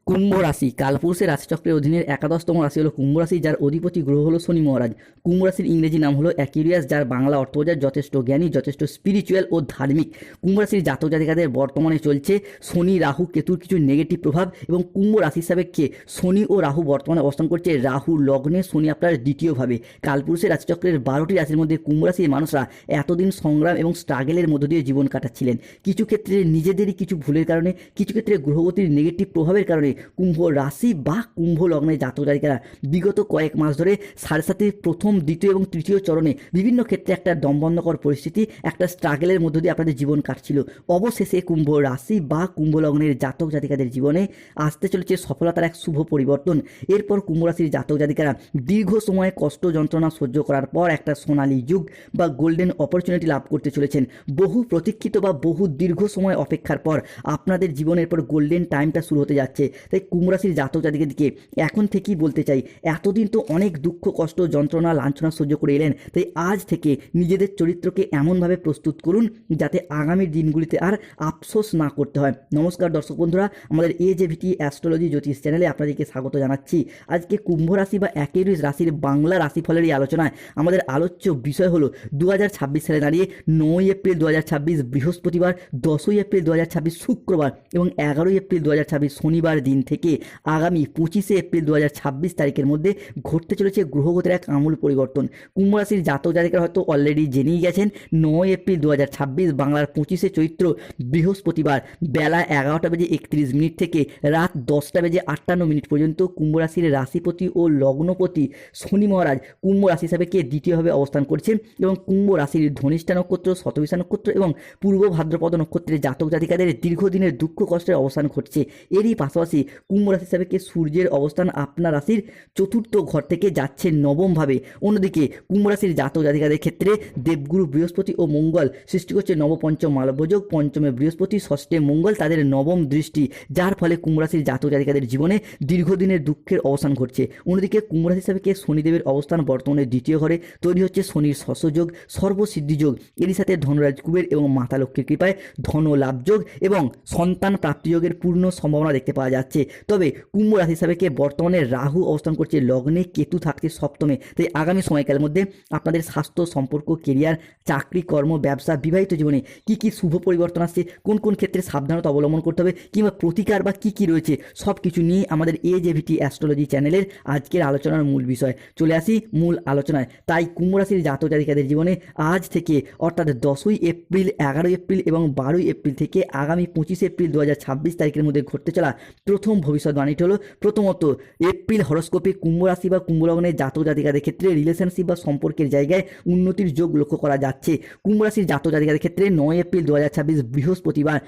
কুম্ভ রাশি কালপুরুষের রাশিচক্রের অধীনের একাদশতম রাশি হলো কুম্ভ রাশি, যার অধিপতি গ্রহ হলো শনি মহারাজ। কুম্ভ রাশির ইংরেজি নাম হলো অ্যাকুরিয়াস, যার বাংলা অর্থ বোঝায় যথেষ্ট জ্ঞানী, যথেষ্ট স্পিরিচুয়াল ও ধার্মিক। কুম্ভ রাশির জাতক জাতিকাদের বর্তমানে চলছে শনি রাহু কেতুর কিছু নেগেটিভ প্রভাব, এবং কুম্ভ রাশির সাপেক্ষে শনি ও রাহু বর্তমানে অবস্থান করছে রাহু লগ্নে, শনি আপনার দ্বিতীয়ভাবে। কালপুরুষের রাশিচক্রের 12টি রাশির মধ্যে কুম্ভ রাশির মানুষরা এতদিন সংগ্রাম এবং স্ট্রাগেলের মধ্য দিয়ে জীবন কাটাচ্ছিলেন। কিছু ক্ষেত্রে নিজেদেরই কিছু ভুলের কারণে, কিছু ক্ষেত্রে গ্রহগতির নেগেটিভ প্রভাবের কারণে কুম্ভ রাশি বা কুম্ভ লগ্নের জাতক জাতিকারা বিগত কয়েক মাস ধরে সাড়ে সাতির প্রথম, দ্বিতীয় এবং তৃতীয় চরণে বিভিন্ন ক্ষেত্রে একটা দমবন্ধকর পরিস্থিতি, একটা স্ট্রাগলের মধ্য দিয়ে আপনাদের জীবন কাটছিল। অবশেষে কুম্ভ রাশি বা কুম্ভ লগ্নের জাতক জাতিকাদের জীবনে আসতে চলেছে সফলতার এক শুভ পরিবর্তন। এরপর কুম্ভ রাশির জাতক জাতিকারা দীর্ঘ সময় কষ্ট যন্ত্রণা সহ্য করার পর একটা সোনালী যুগ বা গোল্ডেন অপরচুনিটি লাভ করতে চলেছেন। বহু প্রতীক্ষিত বা বহু দীর্ঘ সময় অপেক্ষার পর আপনাদের জীবনের পর গোল্ডেন টাইমটা শুরু হতে যাচ্ছে। তাই কুম্ভ রাশির জাতক জাতিকাদেরকে এখন থেকেই বলতে চাই, এতদিন তো অনেক দুঃখ কষ্ট যন্ত্রণা লাঞ্ছনা সহ্য করে এলেন, তাই আজ থেকে নিজেদের চরিত্রকে এমনভাবে প্রস্তুত করুন যাতে আগামী দিনগুলিতে আর আফসোস না করতে হয়। নমস্কার দর্শক বন্ধুরা, আমাদের AJVT অ্যাস্ট্রোলজি জ্যোতিষ চ্যানেলে আপনাদেরকে স্বাগত জানাচ্ছি। আজকে কুম্ভ রাশি বা অ্যাকুয়ারিয়াস রাশির বাংলা রাশিফলের এই আলোচনায় আমাদের আলোচ্য বিষয় হলো 2026 সালে দাঁড়িয়ে 9 এপ্রিল 2026 বৃহস্পতিবার, 10 এপ্রিল 2026 শুক্রবার এবং 11 এপ্রিল 2026 শনিবার দিন থেকে আগামী 25 এপ্রিল 2026 তারিখের মধ্যে ঘটতে চলেছে গ্রহগতির এক আমূল পরিবর্তন। কুম্ভ রাশির জাতক জাতিকারা হয়তো অলরেডি জেনেই গেছেন, 9 এপ্রিল 2026 বাংলার 25 চৈত্র বৃহস্পতিবার বেলা 11:31 থেকে রাত 10:58 পর্যন্ত কুম্ভ রাশির রাশিপতি ও লগ্নপতি শনি মহারাজ কুম্ভ রাশি সাপেক্ষে দ্বিতীয়ভাবে অবস্থান করছেন, এবং কুম্ভ রাশির ধনিষ্ঠা নক্ষত্র, শতভিষা নক্ষত্র এবং পূর্ব ভাদ্রপদ নক্ষত্রের জাতক জাতিকাদের দীর্ঘদিনের দুঃখ কষ্টের অবস্থান ঘটছে। এরই পাশাপাশি কুম্ভ রাশি সাপেক্ষে সূর্যের অবস্থান আপনার রাশির চতুর্থ ঘর থেকে যাচ্ছে নবমভাবে। অন্যদিকে কুম্ভ রাশির জাতক জাতিকাদের ক্ষেত্রে দেবগুরু বৃহস্পতি ও মঙ্গল সৃষ্টি করছে নবপঞ্চম মালব্যযোগ, পঞ্চমে বৃহস্পতি, ষষ্ঠে মঙ্গল, তাদের নবম দৃষ্টি, যার ফলে কুম্ভ রাশির জাতক জাতিকাদের জীবনে দীর্ঘদিনের দুঃখের অবসান ঘটছে। অন্যদিকে কুম্ভ রাশি সাপেক্ষে শনিদেবের অবস্থান বর্তমানে দ্বিতীয় ঘরে, তৈরি হচ্ছে শনির শস্যযোগ, সর্বসিদ্ধিযোগ, এরই সাথে ধনরাজ কুবের এবং মাতা লক্ষ্মীর কৃপায় ধন লাভযোগ এবং সন্তান প্রাপ্তিযোগের পূর্ণ সম্ভাবনা দেখতে পাওয়া যাচ্ছে। তবে কুম্ভ রাশি সাপেক্ষে বর্তমানে রাহু অবস্থান করছে লগ্নে, কেতু থাকছে সপ্তমে। তাই আগামী সময়কালের মধ্যে আপনাদের স্বাস্থ্য, সম্পর্ক, কেরিয়ার, চাকরি, কর্ম, ব্যবসা, বিবাহিত জীবনে কি কি শুভ পরিবর্তন আসছে, কোন কোন ক্ষেত্রে সাবধানতা অবলম্বন করতে হবে, কিংবা প্রতিকার বা কি কি রয়েছে, সব কিছু নিয়ে আমাদের AJVT অ্যাস্ট্রোলজি চ্যানেলের আজকের আলোচনার মূল বিষয়। চলে আসি মূল আলোচনায়। তাই কুম্ভ রাশির জাতক জাতিকাদের জীবনে আজ থেকে অর্থাৎ 10 এপ্রিল, 11 এপ্রিল এবং 12 এপ্রিল থেকে আগামী 25 এপ্রিল 2026 তারিখের মধ্যে ঘটতে চলা প্রথম ভবিষ্যৎবাণীটি হলো, প্রথমত এপ্রিল হরস্কোপে কুম্ভ রাশি বা কুম্ভ লগ্নের জাতক জাতিকাদের ক্ষেত্রে রিলেশনশিপ বা সম্পর্কের জায়গায় উন্নতির যোগ লক্ষ্য করা যাচ্ছে। কুম্ভ রাশির জাতক জাতিকাদের ক্ষেত্রে 9 এপ্রিল 2026 বৃহস্পতিবার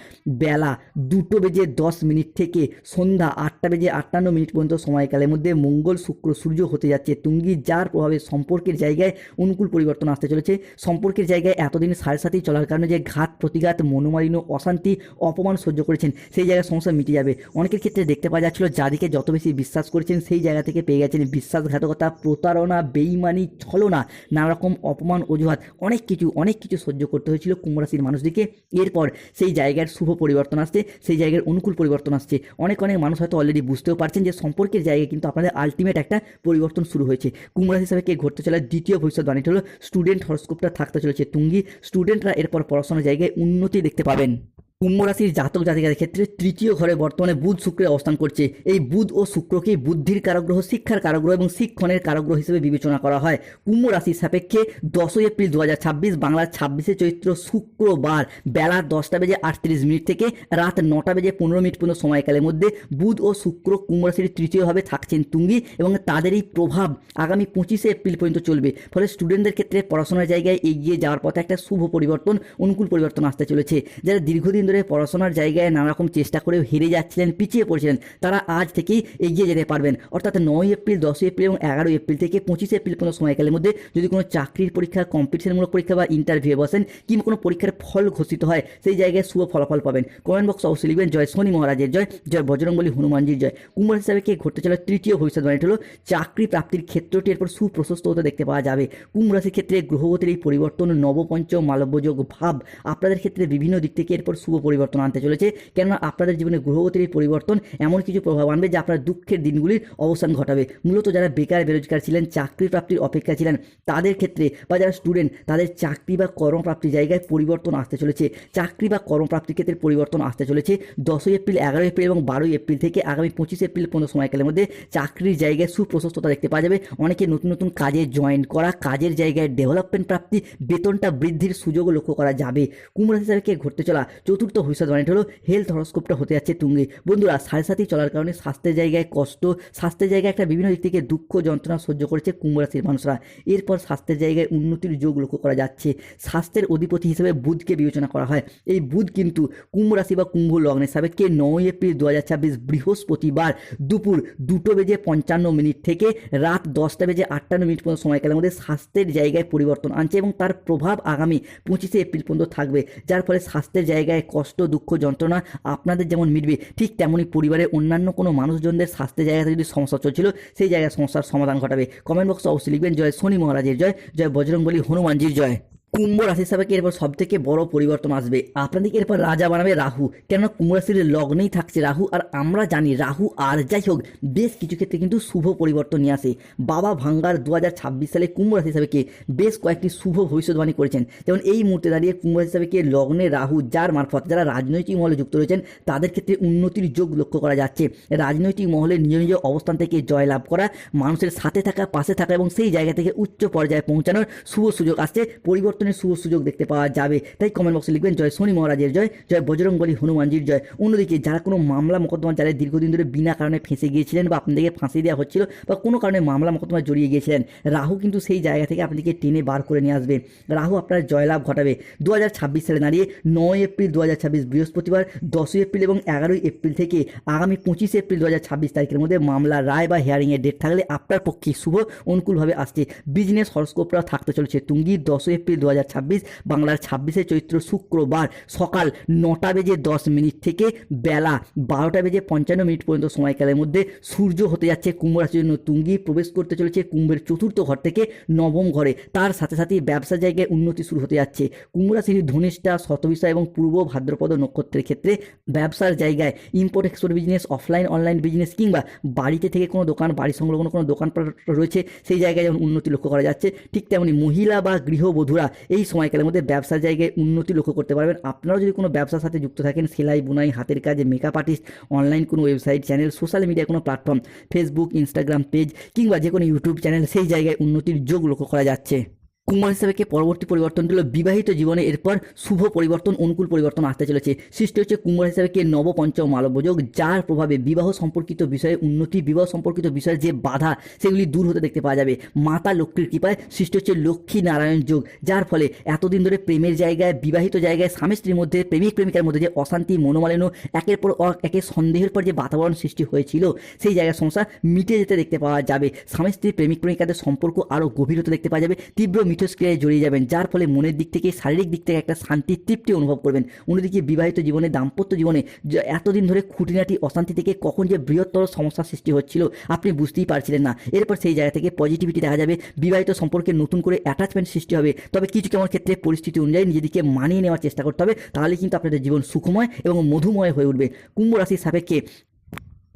বেলা 2:10 থেকে সন্ধ্যা 8:58 পর্যন্ত সময়কালের মধ্যে মঙ্গল, শুক্র, সূর্য হতে যাচ্ছে তুঙ্গি, যার প্রভাবে সম্পর্কের জায়গায় অনুকূল পরিবর্তন আসতে চলেছে। সম্পর্কের জায়গায় এতদিন সাড়ে সাথেই চলার কারণে যে ঘাত প্রতিঘাত, মনোমালিন্য, অশান্তি, অপমান সহ্য করেছেন, সেই জায়গায় সমস্যা মিটে যাবে। অনেকের ক্ষেত্রে দেখতে পাওয়া যাচ্ছিল যাদেরকে যত বেশি বিশ্বাস করেছেন সেই জায়গা থেকে পেয়ে গেছেন বিশ্বাসঘাতকতা, প্রতারণা, বেইমানি, ছলনা, নানা রকম অপমান, অজুহাত, অনেক কিছু সহ্য করতে হয়েছিল কুম্ভ রাশির মানুষদেরকে। এরপর সেই জায়গার শুভ পরিবর্তন আসছে, সেই জায়গার অনুকূল পরিবর্তন আসছে। অনেক মানুষ হয়তো অলরেডি বুঝতেও পারছেন যে সম্পর্কের জায়গায় কিন্তু আপনাদের আলটিমেট একটা পরিবর্তন শুরু হয়েছে। কুম্ভ রাশি সাপেক্ষে ঘটতে চলা দ্বিতীয় ভবিষ্যৎবাণীটি হলো স্টুডেন্ট হরস্কোপটা থাকতে চলেছে তুঙ্গি। স্টুডেন্টরা এরপর পড়াশোনার জায়গায় উন্নতি দেখতে পাবেন। কুম্ভ রাশির জাতক জাতিকাদের ক্ষেত্রে তৃতীয় ঘরে বর্তমানে বুধ শুক্রের অবস্থান করছে। এই বুধ ও শুক্রকে বুদ্ধির কারগ্রহ, শিক্ষার কারগ্রহ এবং শিক্ষণের কারগ্রহ হিসেবে বিবেচনা করা হয়। কুম্ভ রাশির সাপেক্ষে 10 এপ্রিল 2026 বাংলার 26 চৈত্র শুক্রবার বেলা 10:38 থেকে রাত 9:15 পর্যন্ত সময়কালের মধ্যে বুধ ও শুক্র কুম্ভ রাশির তৃতীয়ভাবে থাকছেন তুঙ্গি, এবং তাদের এই প্রভাব আগামী 25 এপ্রিল পর্যন্ত চলবে। ফলে স্টুডেন্টদের ক্ষেত্রে পড়াশোনার জায়গায় এগিয়ে যাওয়ার পথে একটা শুভ পরিবর্তন, অনুকূল পরিবর্তন আসতে চলেছে। যারা দীর্ঘদিন ধরে পড়াশোনার জায়গায় নানা রকম চেষ্টা করে হেরে যাচ্ছিলেন, পিছিয়ে পড়ছিলেন, তারা আজ থেকেই এগিয়ে যেতে পারবেন। অর্থাৎ 9 এপ্রিল, 10 এপ্রিল এবং 11 এপ্রিল থেকে 25 এপ্রিল পর্যন্ত সময়কালের মধ্যে যদি কোনো চাকরির পরীক্ষা, কম্পিটিশনমূলক পরীক্ষা বা ইন্টারভিউ বসেন, কিংবা কোনো পরীক্ষার ফল ঘোষিত হয়, সেই জায়গায় শুভ ফলাফল পাবেন। কমেন্ট বক্সে অবশ্যই লিখবেন জয় শনি মহারাজের জয়, জয় বজরংবলী হনুমানজির জয়। কুম্ভ রাশি হিসাবে কে ঘটতে চলা তৃতীয় ভবিষ্যৎবাণীটি হলো চাকরি প্রাপ্তির ক্ষেত্রটি এরপর সুপ্রশস্ত হতে দেখতে পাওয়া যাবে। কুম্ভ রাশির ক্ষেত্রে গ্রহগতির এই পরিবর্তন, নবপঞ্চম মালব্যযোগ ভাব আপনাদের ক্ষেত্রে বিভিন্ন দিক থেকে এরপর শুভ পরিবর্তন আনতে চলেছে, কেননা আপনাদের জীবনে গ্রহগতির এই পরিবর্তন এমন কিছু প্রভাব আনবে যা আপনার দুঃখের দিনগুলির অবসান ঘটাবে। মূলত যারা বেকার বেরোজগার ছিলেন, চাকরি প্রাপ্তির অপেক্ষা ছিলেন, তাদের ক্ষেত্রে বা যারা স্টুডেন্ট তাদের চাকরি বা কর্মপ্রাপ্তির জায়গায় পরিবর্তন আসতে চলেছে। চাকরি বা কর্মপ্রাপ্তির ক্ষেত্রে পরিবর্তন আসতে চলেছে 10 এপ্রিল, 11 এপ্রিল এবং 12 এপ্রিল থেকে আগামী 25 এপ্রিল পর্যন্ত সময়কালের মধ্যে চাকরির জায়গায় সুপ্রশস্ততা দেখতে পাওয়া যাবে। অনেকে নতুন নতুন কাজে জয়েন করা, কাজের জায়গায় ডেভেলপমেন্ট প্রাপ্তি, বেতনটা বৃদ্ধির সুযোগও লক্ষ্য করা যাবে। কুম্ভ রাশি হিসাবে ঘটতে চলা চতুর্থ ভবিষ্যৎবাণী হলো হেলথ হরস্কোপটা হতে যাচ্ছে তুঙ্গে। বন্ধুরা, সাড়ে সাথী চলার কারণে স্বাস্থ্যের জায়গায় কষ্ট, স্বাস্থ্যের জায়গায় একটা বিভিন্ন দিক থেকে দুঃখ যন্ত্রণা সহ্য করেছে কুম্ভ রাশির মানুষরা। এরপর স্বাস্থ্যের জায়গায় উন্নতির যোগ লক্ষ্য করা যাচ্ছে। স্বাস্থ্যের অধিপতি হিসেবে বুধকে বিবেচনা করা হয়। এই বুধ কিন্তু কুম্ভ রাশি বা কুম্ভ লগ্নের সাপেক্ষে 9 এপ্রিল 2026 বৃহস্পতিবার দুপুর 2:55 থেকে রাত 10:58 পর্যন্ত সময়কালের মধ্যে স্বাস্থ্যের জায়গায় পরিবর্তন আনছে এবং তার প্রভাব আগামী 25 এপ্রিল পর্যন্ত থাকবে, যার ফলে স্বাস্থ্যের জায়গায় কষ্ট, দুঃখ, যন্ত্রণা আপনাদের যেমন মিটবে, ঠিক তেমনই পরিবারের অন্যান্য কোনো মানুষজনদের স্বাস্থ্যের জায়গাতে যদি সমস্যা চলছিল সেই জায়গায় সমস্যার সমাধান ঘটাবে। কমেন্ট বক্সে অবশ্যই লিখবেন জয় শনি মহারাজের জয়, জয় বজরংবলী হনুমানজির জয়। কুম্ভ রাশির সাপেক্ষে এরপর সব থেকে বড় পরিবর্তন আসবে। আপনাদেরকে এরপর রাজা বানাবে রাহু, কেননা কুম্ভ রাশির লগ্নেই থাকছে রাহু। আর আমরা জানি রাহু আর যাই হোক বেশ কিছু ক্ষেত্রে কিন্তু শুভ পরিবর্তন নিয়ে আসে। বাবা ভাঙ্গার 2026 সালে কুম্ভ রাশি সাপেক্ষে বেশ কয়েকটি শুভ ভবিষ্যৎবাণী করেছেন। যেমন এই মুহূর্তে দাঁড়িয়ে কুম্ভ রাশি সাপেক্ষে লগ্নে রাহু, যার মারফত যারা রাজনৈতিক মহলে যুক্ত রয়েছেন তাদের ক্ষেত্রে উন্নতির যোগ লক্ষ্য করা যাচ্ছে। রাজনৈতিক মহলে নিজ নিজ অবস্থান থেকে জয়লাভ করা, মানুষের সাথে থাকা, পাশে থাকা এবং সেই জায়গা থেকে উচ্চ পর্যায়ে পৌঁছানোর শুভ সুযোগ আসছে, পরিবর্তনের শুভ সুযোগ দেখতে পাওয়া যাবে। তাই কমেন্ট বক্সে লিখবেন জয় শনি মহারাজের জয়, জয় বজরংবলী হনুমানজির জয়। অন্যদিকে যারা কোনো মামলা মোকদ্দমা যারা দীর্ঘদিন ধরে বিনা কারণে ফেঁসে গিয়েছিলেন বা আপনাদেরকে ফাঁসি দেওয়া হচ্ছিল বা কোনো কারণে মামলা মোকদ্দমা জড়িয়ে গিয়েছিলেন, রাহু কিন্তু সেই জায়গা থেকে আপনাদেরকে টেনে বার করে নিয়ে আসবে। রাহু আপনার জয়লাভ ঘটাবে। 2026 সালে দাঁড়িয়ে 9 এপ্রিল 2026 বৃহস্পতিবার, 10 এপ্রিল এবং 11 এপ্রিল থেকে আগামী 25 এপ্রিল 2026 তারিখের মধ্যে মামলা, রায় বা হিয়ারিংয়ের ডেট থাকলে আপনার পক্ষে শুভ অনুকূলভাবে আসছে। বিজনেস হরস্কোপটা থাকতে চলেছে তুঙ্গি 10 এপ্রিল 2026 বাংলার 26শে চৈত্র শুক্রবার সকাল 9:10 থেকে বেলা 12:55 পর্যন্ত সময়কালের মধ্যে সূর্য হতে যাচ্ছে কুম্ভ রাশির জন্য তুঙ্গি, প্রবেশ করতে চলেছে কুম্ভের চতুর্থ ঘর থেকে নবম ঘরে। তার সাথে সাথে ব্যবসার জায়গায় উন্নতি শুরু হতে যাচ্ছে। কুম্ভ রাশির ধনিষ্ঠা, শতবিষা এবং পূর্ব ভাদ্রপদ নক্ষত্রের ক্ষেত্রে ব্যবসার জায়গায় import export business, offline online business কিংবা বাড়িতে থেকে কোনো দোকান, বাড়ি সংলগ্ন কোনো দোকানপাট রয়েছে সেই জায়গায় যেমন উন্নতি লক্ষ্য করা যাচ্ছে, ঠিক তেমনি মহিলা বা গৃহবধূরা এই সময়কালের মধ্যে ব্যবসার জায়গায় উন্নতি লক্ষ্য করতে পারবেন। আপনারাও যদি কোনো ব্যবসার সাথে যুক্ত থাকেন, সেলাই, বুনাই, হাতের কাজ, মেকআপ আর্টিস্ট, অনলাইন কোনো ওয়েবসাইট, চ্যানেল, সোশ্যাল মিডিয়া কোনো প্ল্যাটফর্ম, ফেসবুক, ইনস্টাগ্রাম পেজ কিংবা যে কোনো ইউটিউব চ্যানেল, সেই জায়গায় উন্নতির যোগ লক্ষ্য করা যাচ্ছে। কুম্ভ হিসাবে পরবর্তী পরিবর্তনটি হলো বিবাহিত জীবনে এরপর শুভ পরিবর্তন, অনুকূল পরিবর্তন আসতে চলেছে। সৃষ্টি হচ্ছে কুম্ভ হিসাবে নবপঞ্চম মালব্যযোগ, যার প্রভাবে বিবাহ সম্পর্কিত বিষয়ে উন্নতি, বিবাহ সম্পর্কিত বিষয়ে যে বাধা সেগুলি দূর হতে দেখতে পাওয়া যাবে। মাতা লক্ষ্মীর কৃপায় সৃষ্টি হচ্ছে লক্ষ্মী নারায়ণ যোগ, যার ফলে এতদিন ধরে প্রেমের জায়গায়, বিবাহিত জায়গায় স্বামী স্ত্রীর মধ্যে, প্রেমিক প্রেমিকার মধ্যে যে অশান্তি, মনোমালিন্য, একের পর একে সন্দেহের পর যে বাতাবরণ সৃষ্টি হয়েছিল সেই জায়গায় সমস্যা মিটে যেতে দেখতে পাওয়া যাবে। স্বামী স্ত্রী, প্রেমিক প্রেমিকাদের সম্পর্ক আরও গভীর হতে দেখতে পাওয়া যাবে। তীব্র মিথস্ক্রিয়ায় জড়িয়ে যাবেন, যার ফলে মনের দিক থেকে, শারীরিক দিক থেকে একটা শান্তি, তৃপ্তি অনুভব করবেন। অন্যদিকে বিবাহিত জীবনে, দাম্পত্য জীবনে এতদিন ধরে খুঁটিনাটি অশান্তি থেকে কখন যে বৃহত্তর সমস্যার সৃষ্টি হচ্ছিল আপনি বুঝতেই পারছিলেন না, এরপর সেই জায়গা থেকে পজিটিভিটি দেখা যাবে। বিবাহিত সম্পর্কে নতুন করে অ্যাটাচমেন্ট সৃষ্টি হবে। তবে কিছু কেমন ক্ষেত্রে পরিস্থিতি অনুযায়ী নিজেদেরকে মানিয়ে নেওয়ার চেষ্টা করতে হবে, তাহলে কিন্তু আপনাদের জীবন সুখময় এবং মধুময় হয়ে উঠবে। কুম্ভ রাশির সাপেক্ষে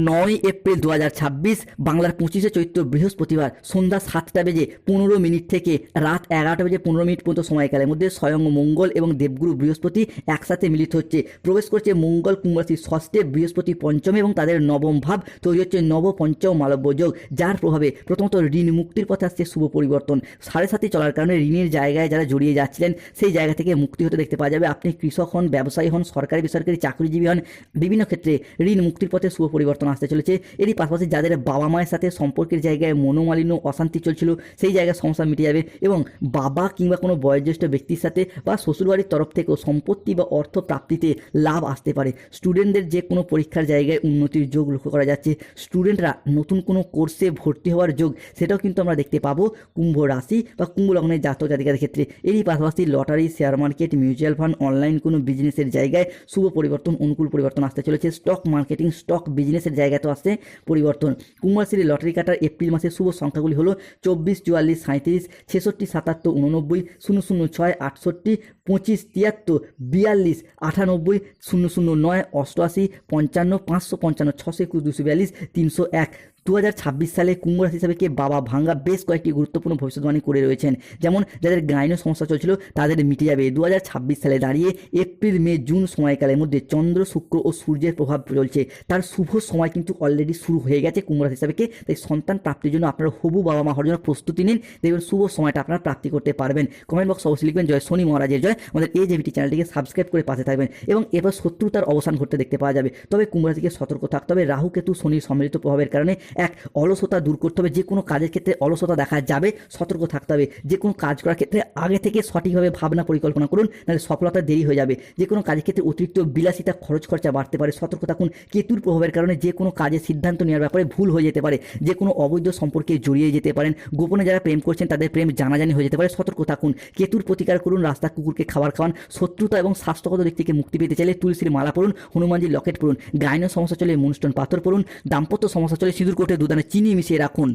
9 এপ্রিল 2026 বাংলার 25শে চৈত্র বৃহস্পতিবার সন্ধ্যা 7:15 থেকে রাত 11:15 পর্যন্ত সময়কালের মধ্যে স্বয়ং মঙ্গল এবং দেবগুরু বৃহস্পতি একসাথে মিলিত হচ্ছে। প্রবেশ করছে মঙ্গল কুম্ভ রাশির ষষ্ঠে, বৃহস্পতি পঞ্চমে এবং তাদের নবম ভাব তৈরি হচ্ছে নবপঞ্চম মালব্য যোগ, যার প্রভাবে প্রথমত ঋণ মুক্তির পথে আসছে শুভ পরিবর্তন। সাড়ে সাথে চলার কারণে ঋণের জায়গায় যারা জড়িয়ে যাচ্ছিলেন সেই জায়গা থেকে মুক্তি হতে দেখতে পাওয়া যাবে। আপনি কৃষক হন, ব্যবসায়ী হন, সরকারি বেসরকারি চাকরিজীবী হন, বিভিন্ন ক্ষেত্রে ঋণ মুক্তির পথে শুভ পরিবর্তন আসতে চলেছে। এরই পাশাপাশি যাদের বাবা মায়ের সাথে সম্পর্কের জায়গায় মনোমালিন্য, অশান্তি চলছিল সেই জায়গায় সমস্যা মিটে যাবে এবং বাবা কিংবা কোনো বয়োজ্যেষ্ঠ ব্যক্তির সাথে বা শ্বশুরবাড়ির তরফ থেকেও সম্পত্তি বা অর্থ প্রাপ্তিতে লাভ আসতে পারে। স্টুডেন্টদের যে কোনো পরীক্ষার জায়গায় উন্নতির যোগ লক্ষ্য করা যাচ্ছে। স্টুডেন্টরা নতুন কোনো কোর্সে ভর্তি হওয়ার যোগ সেটাও কিন্তু আমরা দেখতে পাবো কুম্ভ রাশি বা কুম্ভ লগ্নের জাতক জাতিকাদের ক্ষেত্রে। এরই পাশাপাশি lottery, share market, mutual fund, online কোনো বিজনেসের জায়গায় শুভ পরিবর্তন, অনুকূল পরিবর্তন আসতে চলেছে। স্টক মার্কেটিং, স্টক বিজনেসের জায়গায় তো আসছে পরিবর্তন। কুম্ভ রাশির লটারি কাটার এপ্রিল মাসের শুভ সংখ্যাগুলি হলো 24, 44, 37, 66, 77, 89, 006, 68, 25 73 92 00 9 88 555 622 301। 2026 সালে কুম্ভ রাশি হিসাবে কে বাবা ভাঙ্গা বেশ কয়েকটি গুরুত্বপূর্ণ ভবিষ্যৎবাণী করে রয়েছেন। যেমন যাদের গাইনো সমস্যা চলছিল তাদের মিটে যাবে। 2026 সালে দাঁড়িয়ে এপ্রিল মে জুন সময়কালের মধ্যে চন্দ্র শুক্র ও সূর্যের প্রভাব চলছে, তার শুভ সময় কিন্তু অলরেডি শুরু হয়ে গেছে কুম্ভ রাশি হিসাবে কে। তাই সন্তান প্রাপ্তির জন্য আপনারা হবু বাবা মা হওয়ার জন্য প্রস্তুতি নিন, দেখবেন শুভ সময়টা আপনারা প্রাপ্তি করতে পারবেন। কমেন্ট বক্স অবশ্যই লিখবেন জয় শনি মহারাজের জয়। আমাদের AJVT চ্যানেলটিকে সাবস্ক্রাইব করে পাশে থাকবেন এবং এরপর শত্রুতার অবসান ঘটতে দেখতে পাওয়া যাবে। তবে কুম্ভ রাশিকে সতর্ক থাকতে হবে, রাহু কেতু শনির সম্মিলিত প্রভাবের কারণে এক অলসতা দূর করতে হবে। যে কোনো কাজের ক্ষেত্রে অলসতা দেখা যাবে, সতর্ক থাকতে হবে। যে কোনো কাজ করার ক্ষেত্রে আগে থেকে সঠিকভাবে ভাবনা পরিকল্পনা করুন, নাহলে সফলতা দেরি হয়ে যাবে। যে কোনো কাজের ক্ষেত্রে অতিরিক্ত বিলাসিতা খরচা বাড়তে পারে, সতর্ক থাকুন। কেতুর প্রভাবের কারণে যে কোনো কাজের সিদ্ধান্ত নেওয়ার ব্যাপারে ভুল হয়ে যেতে পারে, যে কোনো অবৈধ সম্পর্কে জড়িয়ে যেতে পারেন, গোপনে যারা প্রেম করছেন তাদের প্রেম জানাজানি হয়ে যেতে পারে, সতর্ক থাকুন। কেতুর প্রতিকার করুন, রাস্তা কুকুরকে খাবার খাওয়ান। শত্রুতা এবং স্বাস্থ্যগত দিক থেকে মুক্তি পেতে চাইলে তুলসীর মালা পড়ুন, হনুমানজির লকেট পড়ুন। গাইনো সমস্যা চলে মুনস্টোন পাথর পড়ুন। দাম্পত্য সমস্যা চলে সিঁদুর কোটে দুধানে চিনি মিশিয়ে রাখুন।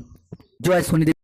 জয় শনিদেব।